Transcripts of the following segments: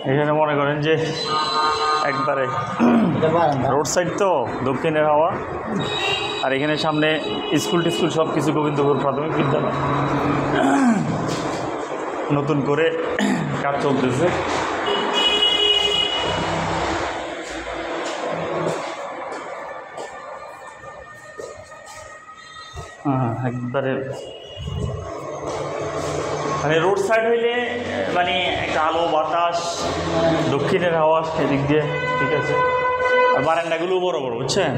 এখানে মনে করেন যে একবারে রোড সাইড তো দক্ষিণের হাওয়া, আর এখানে সামনে স্কুল টিস্কুল সব কিছু গোবিন্দপুর প্রাথমিক বিদ্যালয় নতুন করে কাজ চলতেছে। হ্যাঁ, একবারে মানে রোড সাইড হইলে মানে একটা আলো বাতাস, দক্ষিণের হাওয়া এদিক দিয়ে ঠিক আছে। আর বারান্দাগুলো বড় বড়, বুঝছেন?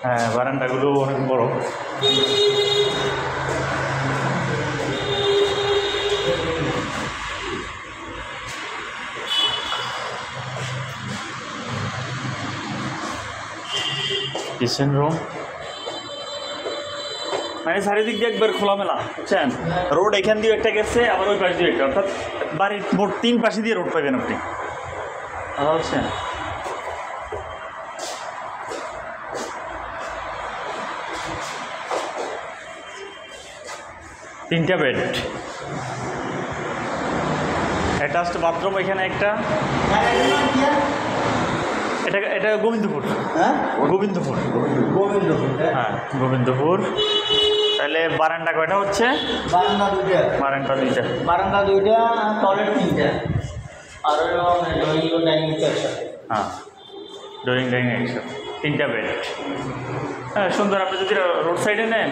হ্যাঁ, বারান্দাগুলো অনেক বড়। কিচেন রুম মানে চারিদিক দিয়ে একবার খোলামেলা, বুঝছেন? রোড এখান দিয়ে একটা গেছে, আবার ওই পাশ দিয়ে একটা, অর্থাৎ বাড়ির মোট 3 পাশে দিয়ে রোড পাবেন আপনি, বুঝছেন? তিনটা বেড, অ্যাটাচড বাথরুম এখানে একটা। এটা গোবিন্দপুর। গোবিন্দপুর, হ্যাঁ গোবিন্দপুর। তাহলে বারান্দা কয়টা হচ্ছে? বারান্দা দুইটা, টয়লেট 3টা, আর ডাইনিং একসাথে। হ্যাঁ, ড্রয়িং ডাইনিং একসাথে, 3টা বেড। হ্যাঁ, সুন্দর। আপনি যদি রোড সাইডে নেন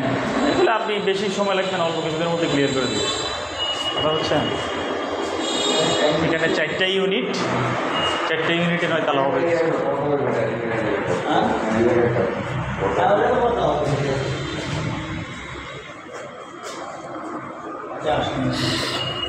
তাহলে আপনি বেশি সময় লাগবে না, অল্প কিছুদের মধ্যে ক্লিয়ার করে দেবেন, কথা হচ্ছে। এখানে 4টা ইউনিট, 4টে ইউনিটে 9 তালা হবে। আচ্ছা।